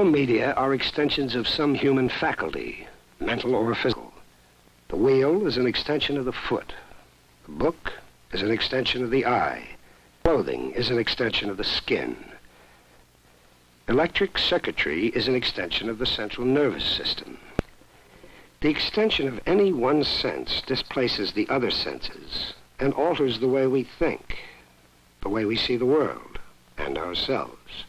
All media are extensions of some human faculty, mental or physical. The wheel is an extension of the foot. The book is an extension of the eye. Clothing is an extension of the skin. Electric circuitry is an extension of the central nervous system. The extension of any one sense displaces the other senses and alters the way we think, the way we see the world and ourselves.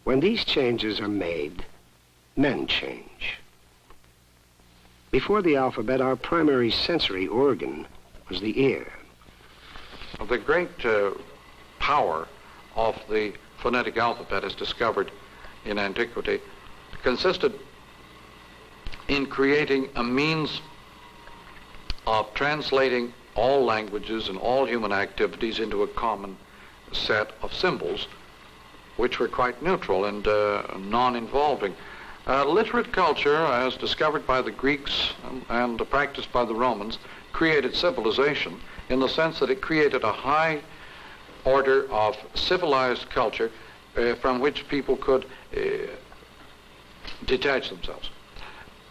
When these changes are made, men change. Before the alphabet, our primary sensory organ was the ear. The great power of the phonetic alphabet, as discovered in antiquity, consisted in creating a means of translating all languages and all human activities into a common set of symbols, which were quite neutral and non-involving. Literate culture, as discovered by the Greeks and practiced by the Romans, created civilization in the sense that it created a high order of civilized culture from which people could detach themselves.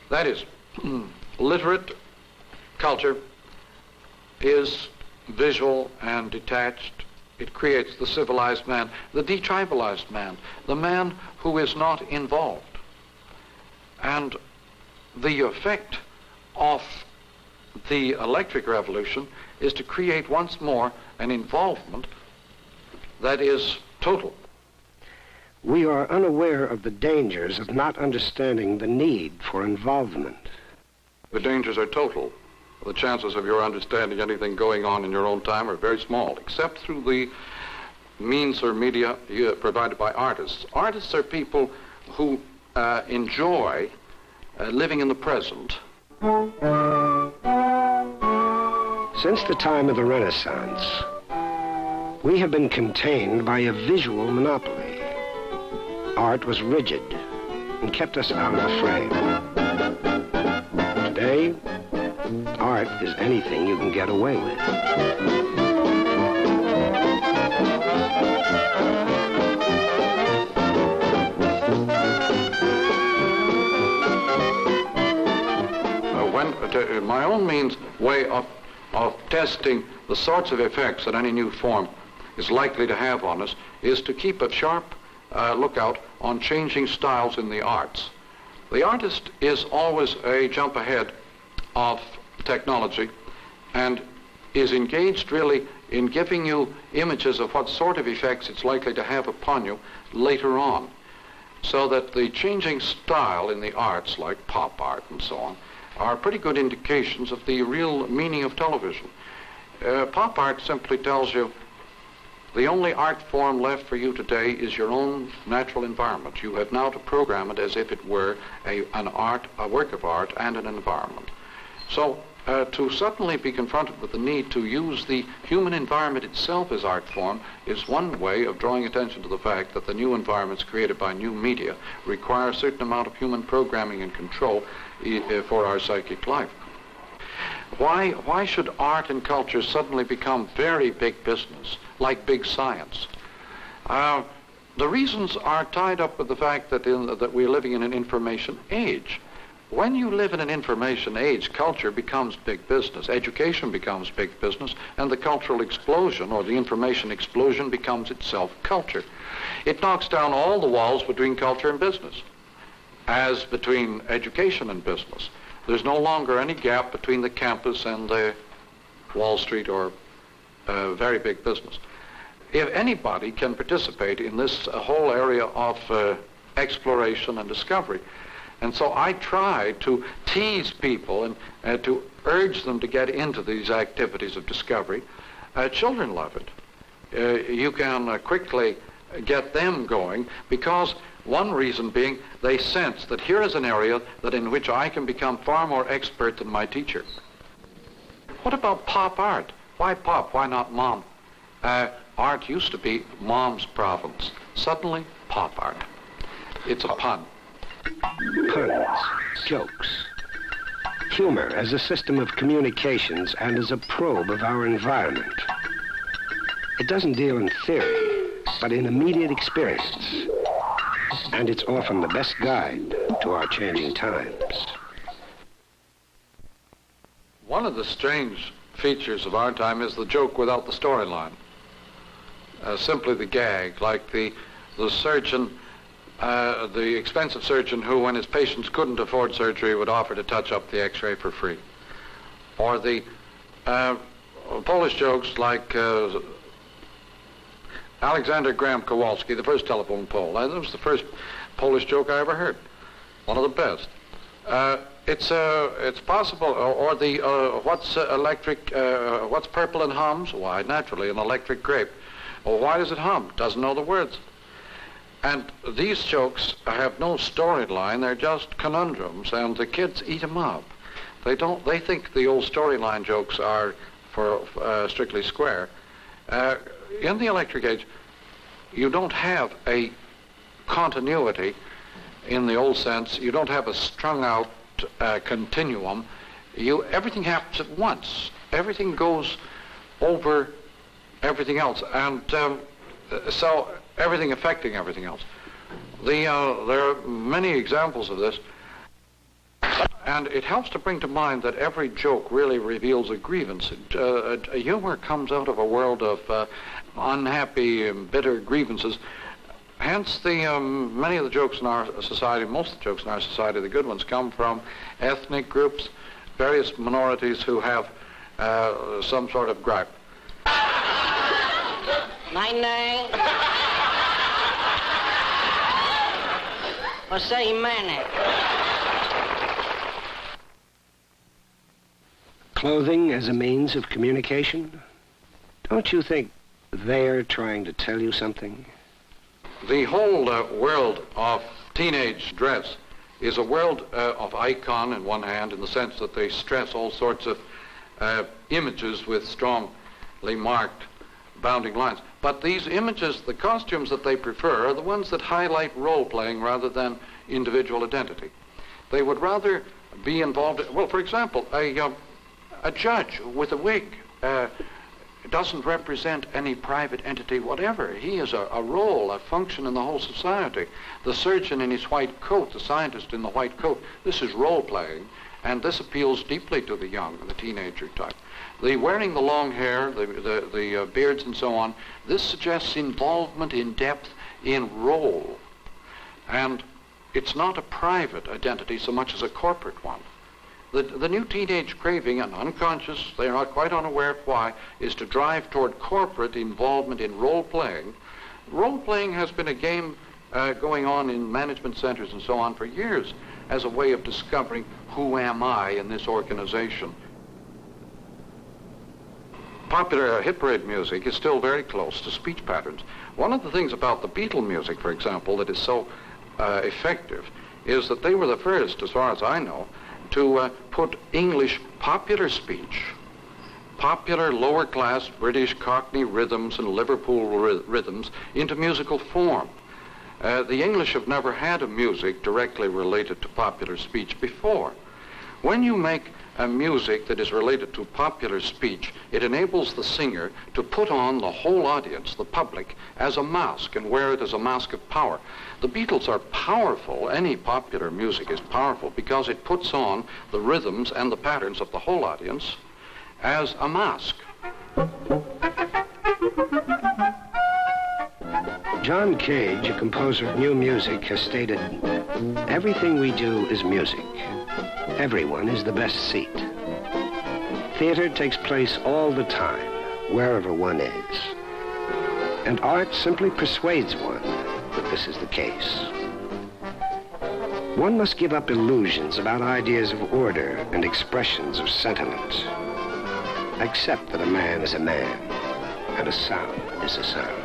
That is, literate culture is visual and detached. It creates the civilized man, the detribalized man, the man who is not involved. And the effect of the electric revolution is to create once more an involvement that is total. We are unaware of the dangers of not understanding the need for involvement. The dangers are total. The chances of your understanding anything going on in your own time are very small, except through the means or media provided by artists. Artists are people who enjoy living in the present. Since the time of the Renaissance, we have been contained by a visual monopoly. Art was rigid and kept us out of the frame. Today, art is anything you can get away with. My own way of testing the sorts of effects that any new form is likely to have on us is to keep a sharp lookout on changing styles in the arts. The artist is always a jump ahead of technology and is engaged really in giving you images of what sort of effects it's likely to have upon you later on, so that the changing style in the arts, like pop art and so on, are pretty good indications of the real meaning of television. Pop art simply tells you the only art form left for you today is your own natural environment. You have now to program it as if it were a work of art and an environment. So to suddenly be confronted with the need to use the human environment itself as art form is one way of drawing attention to the fact that the new environments created by new media require a certain amount of human programming and control for our psychic life. Why should art and culture suddenly become very big business, like big science? The reasons are tied up with the fact that we're living in an information age. When you live in an information age, culture becomes big business, education becomes big business, and the cultural explosion or the information explosion becomes itself culture. It knocks down all the walls between culture and business, as between education and business. There's no longer any gap between the campus and the Wall Street or very big business. If anybody can participate in this whole area of exploration and discovery, and so I try to tease people and to urge them to get into these activities of discovery. Children love it. You can quickly get them going because one reason being they sense that here is an area in which I can become far more expert than my teacher. What about pop art? Why pop? Why not mom? Art used to be mom's province. Suddenly, pop art. It's a pun. Puns, jokes, humor as a system of communications and as a probe of our environment. It doesn't deal in theory, but in immediate experience. And it's often the best guide to our changing times. One of the strange features of our time is the joke without the storyline. Simply the gag, like the surgeon, the expensive surgeon who, when his patients couldn't afford surgery, would offer to touch up the x-ray for free. Or the Polish jokes like Alexander Graham Kowalski, the first telephone pole. That was the first Polish joke I ever heard. One of the best. It's possible, or the what's purple and hums? Why, naturally, an electric grape. Well, why does it hum? Doesn't know the words. And these jokes have no storyline. They're just conundrums, and the kids eat them up. They think the old storyline jokes are for strictly square. In the electric age, you don't have a continuity in the old sense. You don't have a strung out continuum. Everything happens at once. Everything goes over everything else, and so everything affecting everything else. There are many examples of this, and it helps to bring to mind that every joke really reveals a grievance. Humor comes out of a world of unhappy and bitter grievances. Hence, many of the jokes in our society, most of the jokes in our society, the good ones, come from ethnic groups, various minorities who have some sort of gripe. Nine. Or say manic. Clothing as a means of communication? Don't you think they're trying to tell you something? The whole world of teenage dress is a world of icon in one hand, in the sense that they stress all sorts of images with strongly marked bounding lines. But these images, the costumes that they prefer, are the ones that highlight role-playing rather than individual identity. They would rather be involved, well, for example, a judge with a wig doesn't represent any private entity whatever. He is a role, a function in the whole society. The surgeon in his white coat, the scientist in the white coat, this is role-playing, and this appeals deeply to the young, the teenager type. The wearing the long hair, the beards and so on, this suggests involvement in depth in role. And it's not a private identity so much as a corporate one. The new teenage craving, and unconscious, they're not quite unaware of why, is to drive toward corporate involvement in role-playing. Role-playing has been a game going on in management centers and so on for years as a way of discovering who am I in this organization. Popular hit parade music is still very close to speech patterns. One of the things about the Beatle music, for example, that is so effective is that they were the first, as far as I know, to put English popular speech, popular lower-class British Cockney rhythms and Liverpool rhythms into musical form. The English have never had a music directly related to popular speech before. When you make a music that is related to popular speech, it enables the singer to put on the whole audience, the public, as a mask and wear it as a mask of power. The Beatles are powerful. Any popular music is powerful because it puts on the rhythms and the patterns of the whole audience as a mask. John Cage, a composer of new music, has stated, "Everything we do is music. Everyone is the best seat. Theater takes place all the time, wherever one is. And art simply persuades one that this is the case. One must give up illusions about ideas of order and expressions of sentiment. Accept that a man is a man, and a sound is a sound.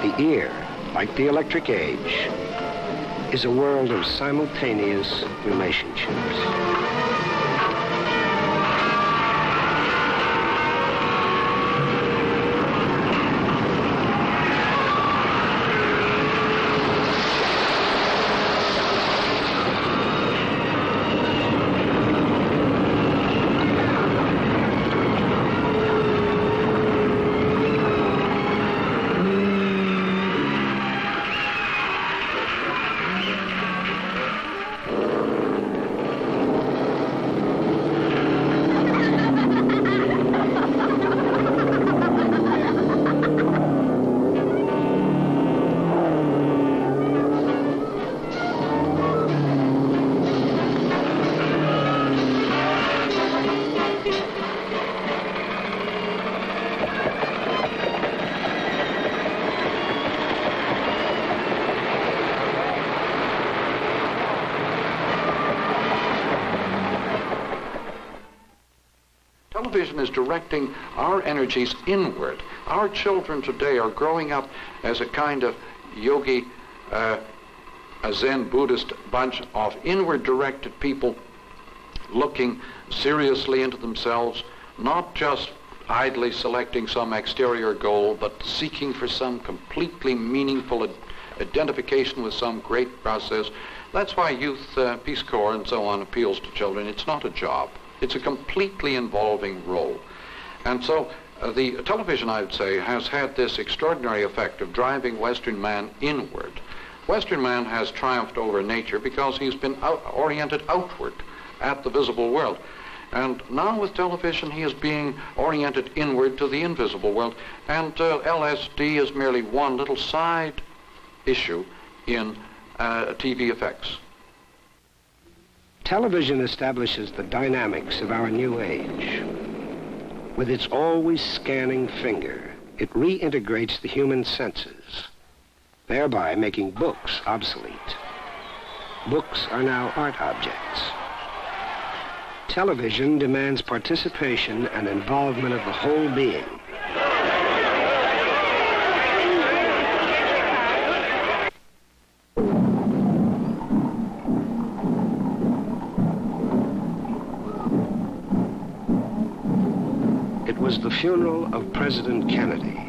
The ear, like the electric age, is a world of simultaneous relationships." television is directing our energies inward. Our children today are growing up as a kind of yogi, a Zen Buddhist bunch of inward-directed people looking seriously into themselves, not just idly selecting some exterior goal, but seeking for some completely meaningful identification with some great process. That's why Youth Peace Corps and so on appeals to children. It's not a job. It's a completely involving role. And so the television, I would say, has had this extraordinary effect of driving Western man inward. Western man has triumphed over nature because he's been oriented outward at the visible world. And now with television, he is being oriented inward to the invisible world. And LSD is merely one little side issue in TV effects. Television establishes the dynamics of our new age. With its always scanning finger, it reintegrates the human senses, thereby making books obsolete. Books are now art objects. Television demands participation and involvement of the whole being. It was the funeral of President Kennedy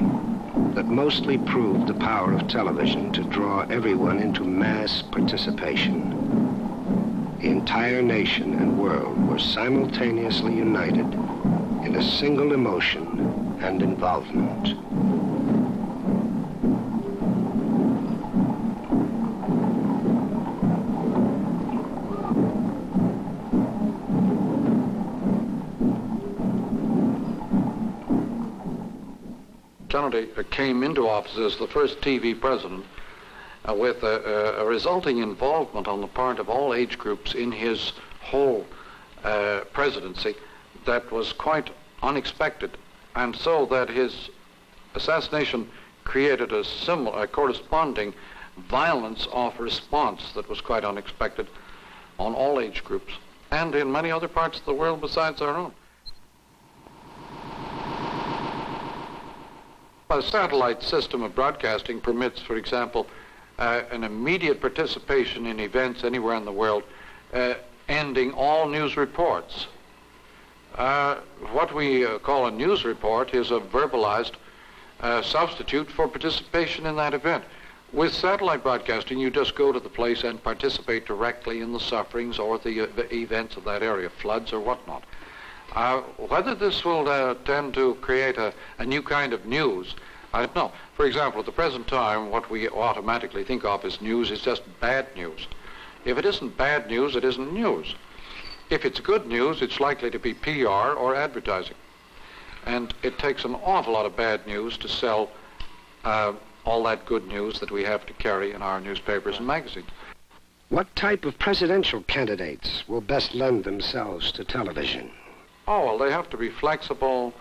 that mostly proved the power of television to draw everyone into mass participation. The entire nation and world were simultaneously united in a single emotion and involvement. Kennedy came into office as the first TV president with a resulting involvement on the part of all age groups in his whole presidency that was quite unexpected, and so that his assassination created a corresponding violence of response that was quite unexpected on all age groups and in many other parts of the world besides our own. A satellite system of broadcasting permits, for example, an immediate participation in events anywhere in the world, ending all news reports. What we call a news report is a verbalized substitute for participation in that event. With satellite broadcasting, you just go to the place and participate directly in the sufferings or the events of that area, floods or whatnot. Whether this will tend to create a new kind of news, I don't know. For example, at the present time, what we automatically think of as news is just bad news. If it isn't bad news, it isn't news. If it's good news, it's likely to be PR or advertising. And it takes an awful lot of bad news to sell all that good news that we have to carry in our newspapers and magazines. What type of presidential candidates will best lend themselves to television? Oh, well, they have to be flexible,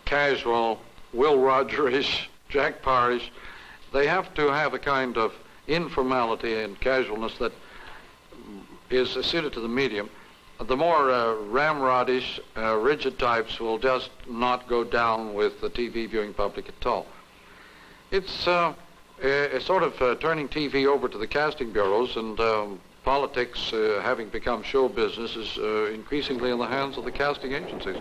casual, Will Rogers-ish, Jack Parrish. They have to have a kind of informality and casualness that is suited to the medium. The more ramrodish, rigid types will just not go down with the TV viewing public at all. It's a sort of turning TV over to the casting bureaus, and politics, having become show business, is increasingly in the hands of the casting agencies.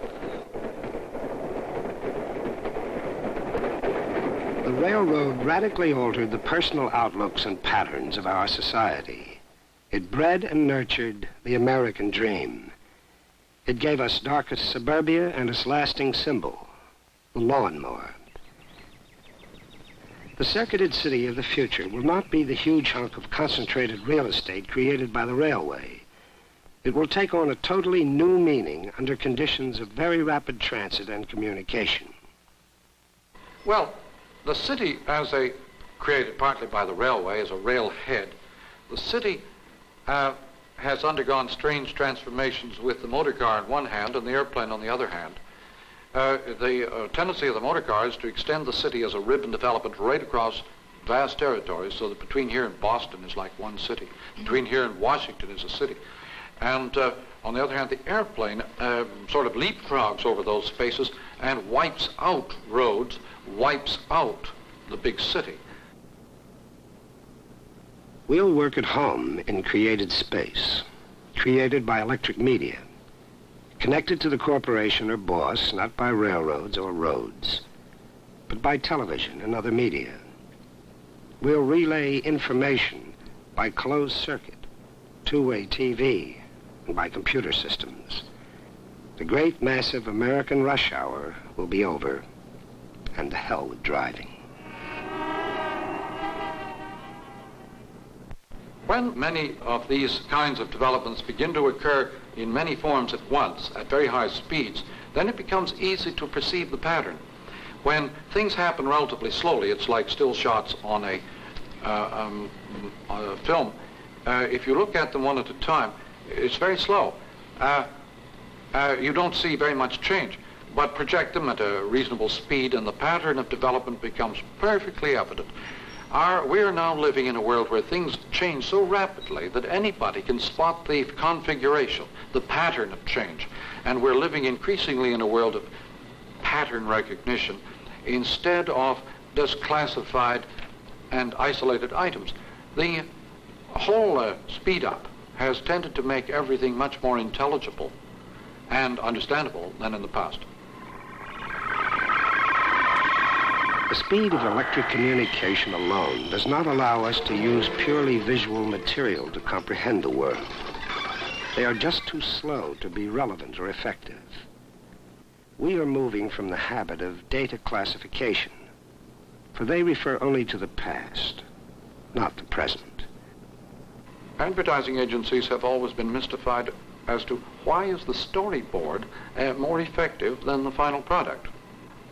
The railroad radically altered the personal outlooks and patterns of our society. It bred and nurtured the American dream. It gave us darkest suburbia and its lasting symbol, the lawnmower. The circuited city of the future will not be the huge hunk of concentrated real estate created by the railway. It will take on a totally new meaning under conditions of very rapid transit and communication. Well, the city, created partly by the railway as a railhead, the city has undergone strange transformations with the motor car on one hand and the airplane on the other hand. The tendency of the motor car is to extend the city as a ribbon development right across vast territories, so that between here and Boston is like one city. Between here and Washington is a city. And on the other hand, the airplane sort of leapfrogs over those spaces and wipes out roads, wipes out the big city. We'll work at home in created space, created by electric media, connected to the corporation or boss, not by railroads or roads, but by television and other media. We'll relay information by closed circuit, two-way TV, and by computer systems. The great massive American rush hour will be over, and to hell with driving. When many of these kinds of developments begin to occur in many forms at once, at very high speeds, then it becomes easy to perceive the pattern. When things happen relatively slowly, it's like still shots on a film. If you look at them one at a time, it's very slow. You don't see very much change, but project them at a reasonable speed and the pattern of development becomes perfectly evident. We are now living in a world where things change so rapidly that anybody can spot the configuration, the pattern of change. And we're living increasingly in a world of pattern recognition instead of just classified and isolated items. The whole speed up has tended to make everything much more intelligible and understandable than in the past. The speed of electric communication alone does not allow us to use purely visual material to comprehend the world. They are just too slow to be relevant or effective. We are moving from the habit of data classification, for they refer only to the past, not the present. Advertising agencies have always been mystified as to why is the storyboard more effective than the final product.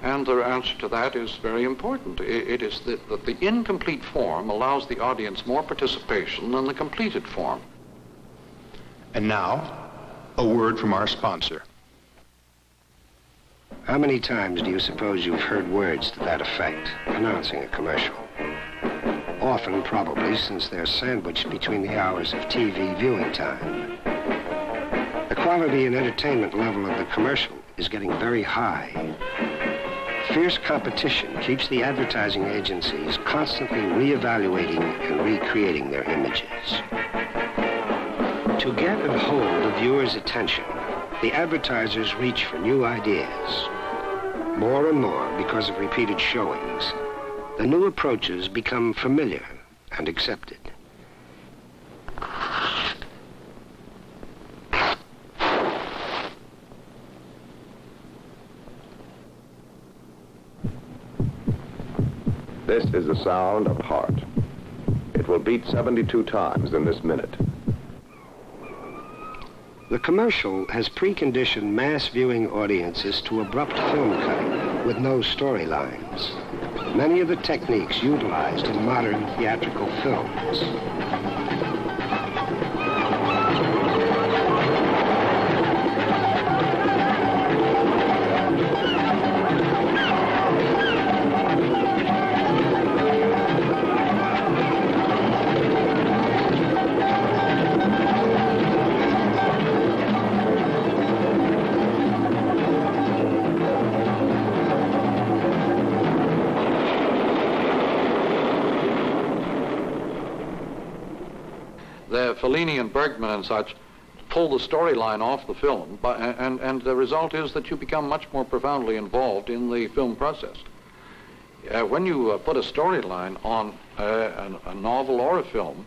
And the answer to that is very important. It is that the incomplete form allows the audience more participation than the completed form. And now, a word from our sponsor. How many times do you suppose you've heard words to that effect announcing a commercial? Often, probably, since they're sandwiched between the hours of TV viewing time. The quality and entertainment level of the commercial is getting very high. Fierce competition keeps the advertising agencies constantly reevaluating and recreating their images. To get and hold the viewer's attention, the advertisers reach for new ideas. More and more, because of repeated showings, the new approaches become familiar and accepted. This is the sound of heart. It will beat 72 times in this minute. The commercial has preconditioned mass viewing audiences to abrupt film cutting with no storylines. Many of the techniques utilized in modern theatrical films. Fellini and Bergman and such pull the storyline off the film, and the result is that you become much more profoundly involved in the film process. When you put a storyline on a novel or a film,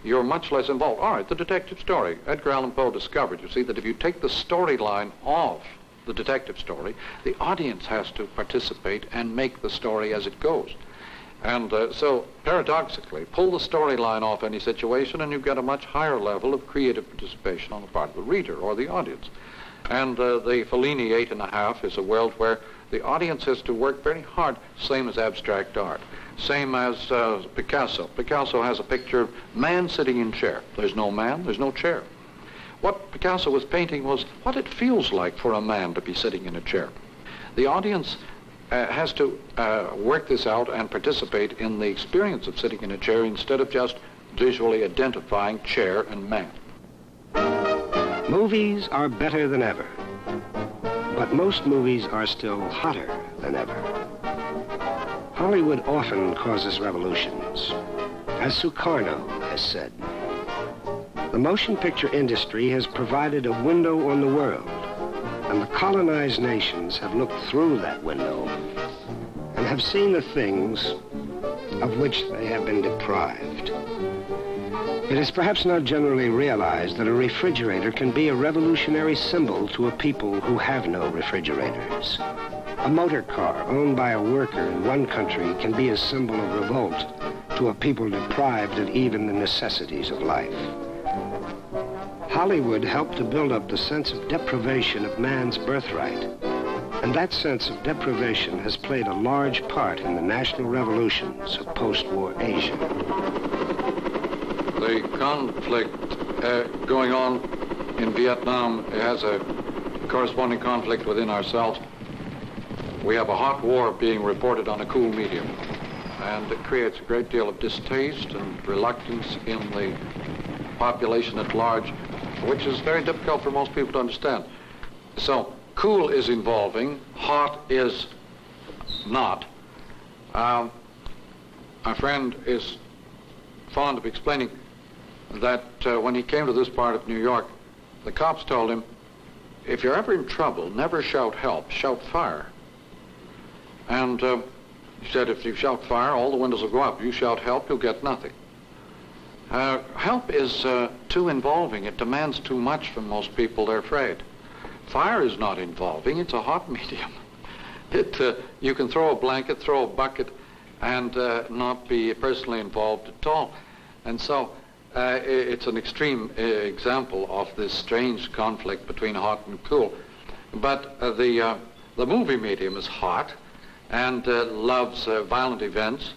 you're much less involved. All right, the detective story. Edgar Allan Poe discovered, you see, that if you take the storyline off the detective story, the audience has to participate and make the story as it goes. And so, paradoxically, pull the storyline off any situation and you get a much higher level of creative participation on the part of the reader or the audience. And the Fellini 8.5 is a world where the audience has to work very hard, same as abstract art. Same as Picasso. Picasso has a picture of man sitting in chair. There's no man, there's no chair. What Picasso was painting was what it feels like for a man to be sitting in a chair. The audience has to work this out and participate in the experience of sitting in a chair instead of just visually identifying chair and man. Movies are better than ever, but most movies are still hotter than ever. Hollywood often causes revolutions. As Sukarno has said, the motion picture industry has provided a window on the world, and the colonized nations have looked through that window and have seen the things of which they have been deprived. It is perhaps not generally realized that a refrigerator can be a revolutionary symbol to a people who have no refrigerators. A motor car owned by a worker in one country can be a symbol of revolt to a people deprived of even the necessities of life. Hollywood helped to build up the sense of deprivation of man's birthright, and that sense of deprivation has played a large part in the national revolutions of post-war Asia. The conflict going on in Vietnam has a corresponding conflict within ourselves. We have a hot war being reported on a cool medium, and it creates a great deal of distaste and reluctance in the population at large, which is very difficult for most people to understand. So, cool is evolving, hot is not. My friend is fond of explaining that when he came to this part of New York, the cops told him, if you're ever in trouble, never shout help, shout fire. And he said, if you shout fire, all the windows will go up. You shout help, you'll get nothing. Help is too involving. It demands too much from most people. They're afraid. Fire is not involving. It's a hot medium. You can throw a blanket, throw a bucket, and not be personally involved at all. And so it's an extreme example of this strange conflict between hot and cool. But the movie medium is hot and loves violent events,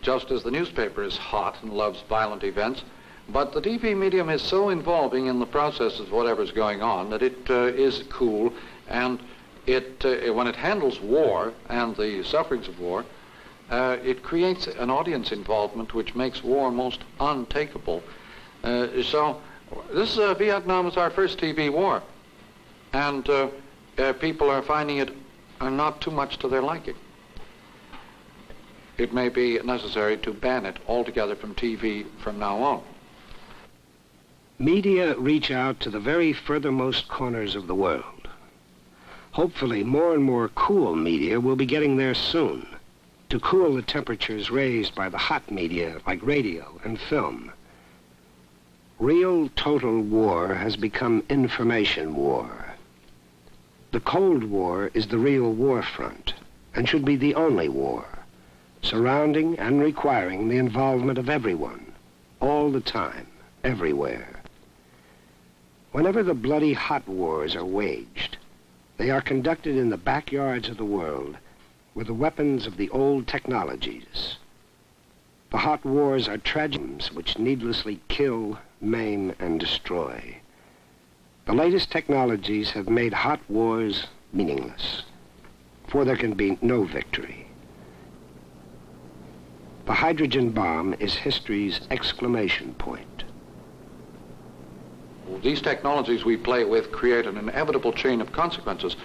just as the newspaper is hot and loves violent events. But the TV medium is so involving in the process of whatever's going on that it is cool, and it when it handles war and the sufferings of war, it creates an audience involvement which makes war most untakeable. So this Vietnam is our first TV war, and people are finding it not too much to their liking. It may be necessary to ban it altogether from TV from now on. Media reach out to the very furthermost corners of the world. Hopefully, more and more cool media will be getting there soon, to cool the temperatures raised by the hot media like radio and film. Real total war has become information war. The Cold War is the real war front, and should be the only war, surrounding and requiring the involvement of everyone, all the time, everywhere. Whenever the bloody hot wars are waged, they are conducted in the backyards of the world with the weapons of the old technologies. The hot wars are tragedies which needlessly kill, maim, and destroy. The latest technologies have made hot wars meaningless, for there can be no victory. The hydrogen bomb is history's exclamation point. These technologies we play with create an inevitable chain of consequences.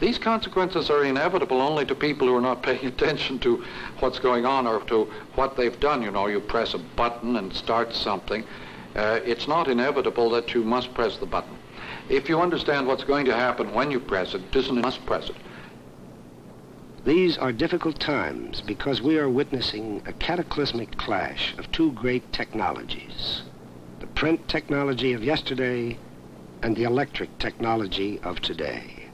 These consequences are inevitable only to people who are not paying attention to what's going on or to what they've done. You know, you press a button and start something. It's not inevitable that you must press the button. If you understand what's going to happen when you press it, doesn't it must press it. These are difficult times because we are witnessing a cataclysmic clash of two great technologies. The print technology of yesterday and the electric technology of today.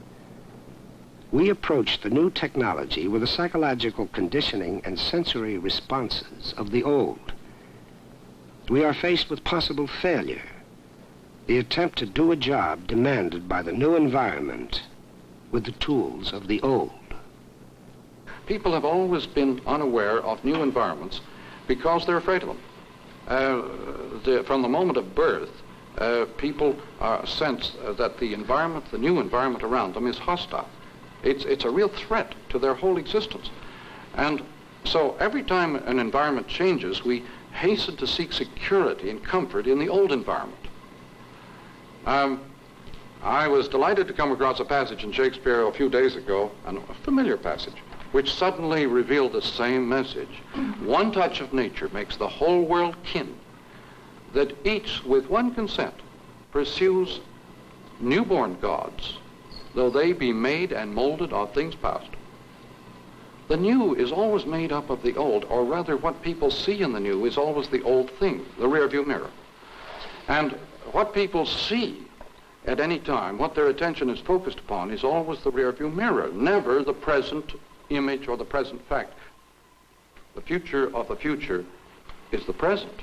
We approach the new technology with the psychological conditioning and sensory responses of the old. We are faced with possible failure, the attempt to do a job demanded by the new environment with the tools of the old. People have always been unaware of new environments because they're afraid of them. From the moment of birth, people sense that the environment, the new environment around them is hostile. It's a real threat to their whole existence. And so every time an environment changes, we hasten to seek security and comfort in the old environment. I was delighted to come across a passage in Shakespeare a few days ago, a familiar passage, which suddenly revealed the same message. One touch of nature makes the whole world kin, that each, with one consent, pursues newborn gods, though they be made and molded of things past. The new is always made up of the old, or rather what people see in the new is always the old thing, the rearview mirror. And what people see at any time, what their attention is focused upon, is always the rearview mirror, never the present image or the present fact. The future of the future is the present.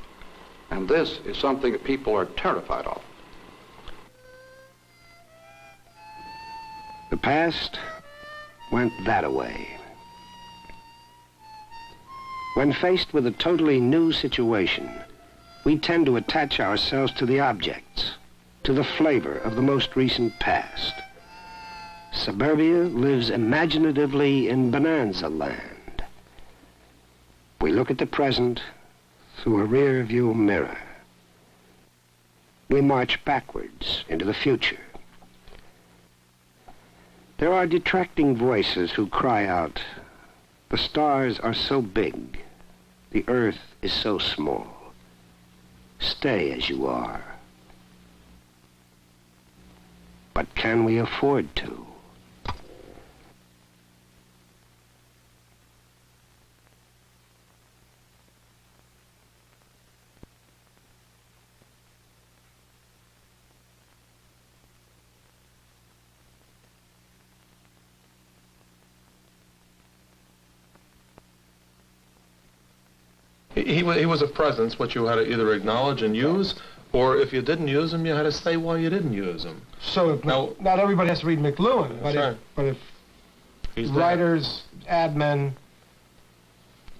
And this is something that people are terrified of. The past went that-a-way. When faced with a totally new situation, we tend to attach ourselves to the objects, to the flavor of the most recent past. Suburbia lives imaginatively in bonanza land. We look at the present through a rear-view mirror. We march backwards into the future. There are detracting voices who cry out, "The stars are so big, the earth is so small. Stay as you are." But can we afford to? He was a presence which you had to either acknowledge and use, or if you didn't use him, you had to say why you didn't use him. So now, not everybody has to read McLuhan, but if writers, ad men,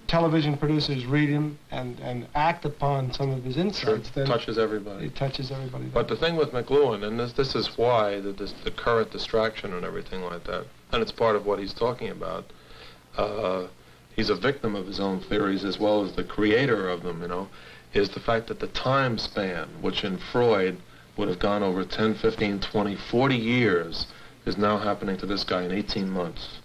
television producers read him and act upon some of his insights, then touches everybody. It touches everybody. But the thing with McLuhan, and this is why the current distraction and everything like that, and it's part of what he's talking about. He's a victim of his own theories as well as the creator of them, is the fact that the time span, which in Freud would have gone over 10, 15, 20, 40 years, is now happening to this guy in 18 months.